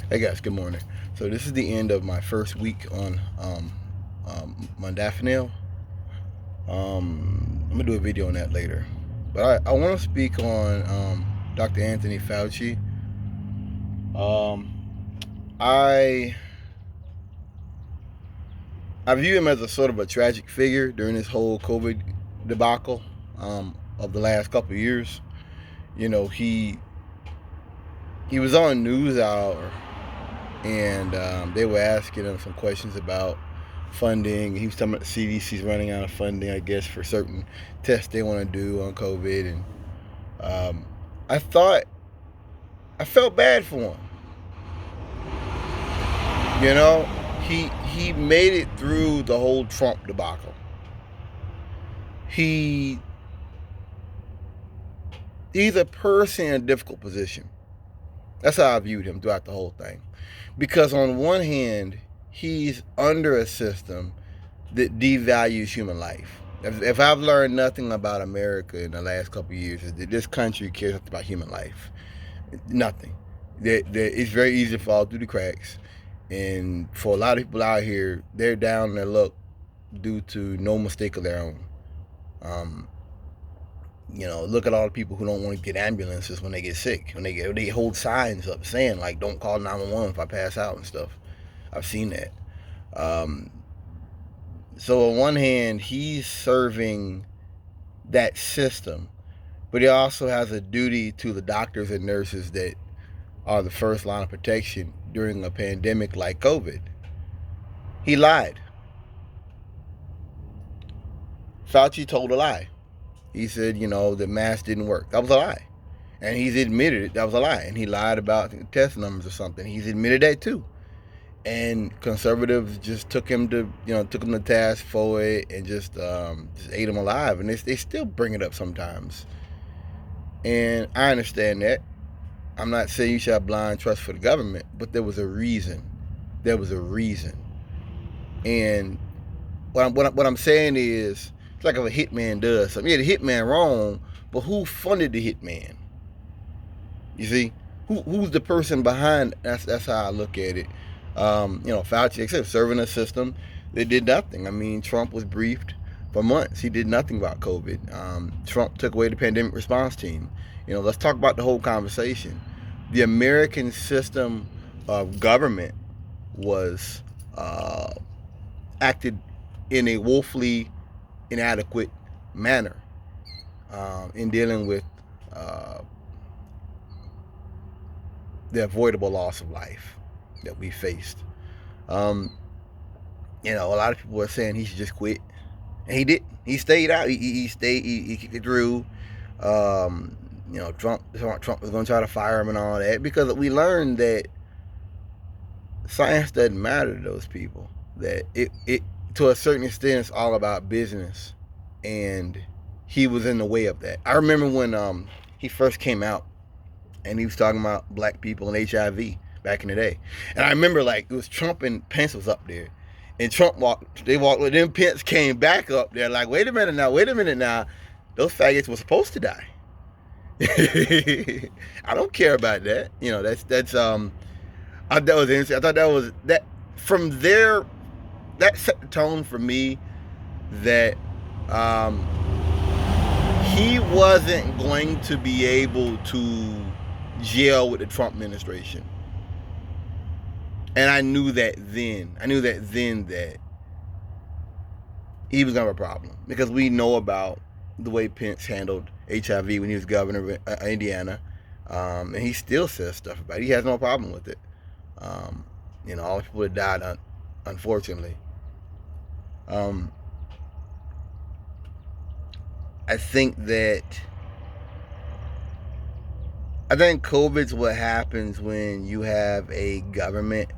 Hey guys, good morning. So this is the end of my first week on modafinil. I'm gonna do a video on that later, but I want to speak on Dr. Anthony Fauci. Um, I I view him as a sort of a tragic figure during this whole COVID debacle of the last couple of years. You know, he was on NewsHour and they were asking him some questions about funding. He was talking about the CDC's running out of funding, I guess, for certain tests they want to do on COVID. And um, I thought, I felt bad for him. You know, he made it through the whole Trump debacle. He he's a person in a difficult position. That's how I viewed him throughout the whole thing. Because on one hand, he's under a system that devalues human life. If I've learned nothing about America in the last couple of years, is that this country cares nothing about human life. Nothing. It's very easy to fall through the cracks. And for a lot of people out here, they're down in their luck due to no mistake of their own. Um, look at all the people who don't want to get ambulances when they get sick. When they hold signs up saying like, "Don't call 911 if I pass out" and stuff. I've seen that. Um, so on one hand, he's serving that system, but he also has a duty to the doctors and nurses that are the first line of protection during a pandemic like COVID. He lied. Fauci told a lie. He said, the mask didn't work. That was a lie. And he's admitted it. That was a lie. And he lied about the test numbers or something. He's admitted that too. And conservatives just took him to task for it and just ate him alive. And they still bring it up sometimes. And I understand that. I'm not saying you should have blind trust for the government, but there was a reason. There was a reason. And what I'm saying is, it's like if a hitman does something. Yeah, the hitman wrong, but who funded the hitman? You see, who's the person behind? That's how I look at it. Fauci, except serving a system, they did nothing. I mean, Trump was briefed for months. He did nothing about COVID. Trump took away the pandemic response team. Let's talk about the whole conversation. The American system of government was acted in a woefully inadequate manner in dealing with the avoidable loss of life that we faced. A lot of people are saying he should just quit, and he didn't. He stayed out. He stayed. He kicked it through. Trump was going to try to fire him and all that, because we learned that science doesn't matter to those people. That it to a certain extent, it's all about business, and he was in the way of that. I remember when he first came out, and he was talking about black people and HIV back in the day. And I remember, like, it was Trump and Pence was up there, and Trump walked, then Pence came back up there, like, wait a minute now, those faggots were supposed to die. I don't care about that. That was interesting. I thought that from there, that set the tone for me that he wasn't going to be able to gel with the Trump administration. And I knew that then. That he was going to have a problem, because we know about the way Pence handled HIV when he was governor of Indiana. And he still says stuff about it. He has no problem with it. All the people that died, unfortunately. I think COVID's what happens when you have a government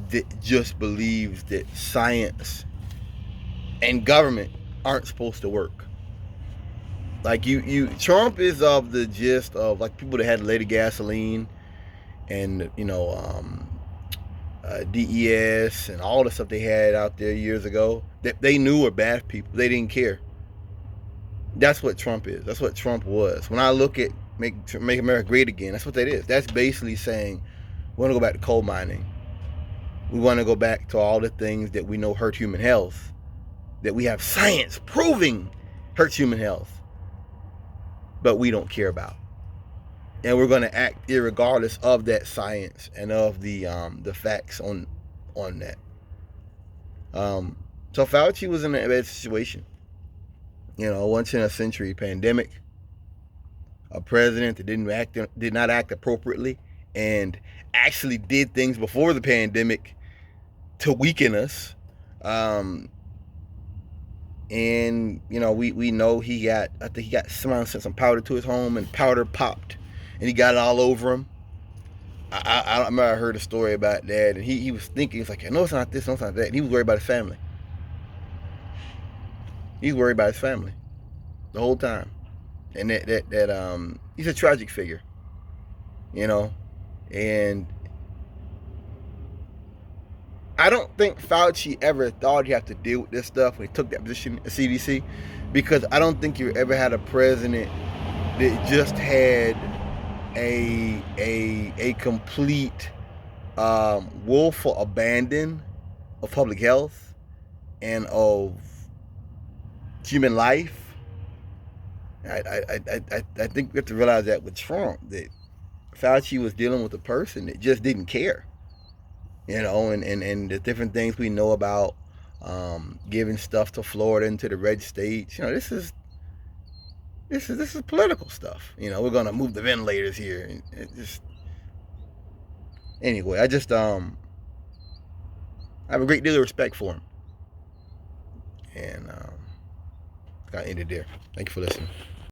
that just believes that science and government aren't supposed to work. Like Trump is of the gist of like people that had Lady Gasoline and DES and all the stuff they had out there years ago that they knew were bad people. They didn't care. That's what Trump is. That's what Trump was. When I look at make America great again, that's what that is. That's basically saying We want to go back to coal mining. We want to go back to all the things that we know hurt human health, that we have science proving hurts human health, but we don't care about. And we're going to act irregardless of that science and of the facts on that. So Fauci was in a bad situation. Once in a century pandemic, a president that did not act appropriately, and actually did things before the pandemic to weaken us. And we know I think he got someone sent some powder to his home, and powder popped, and he got it all over him. I remember I heard a story about that, and he was thinking, it's like, no, it's not this, no, it's not that. And he was worried about his family. He's worried about his family the whole time, and that he's a tragic figure, and I don't think Fauci ever thought he had to deal with this stuff when he took that position at CDC, because I don't think you ever had a president that just had a complete willful abandon of public health and of human life. I think we have to realize that with Trump, that Fauci was dealing with a person that just didn't care. And the different things we know about giving stuff to Florida and to the red states. This is political stuff. We're gonna move the ventilators here. Anyway, I just I have a great deal of respect for him, and got ended there. Thank you for listening.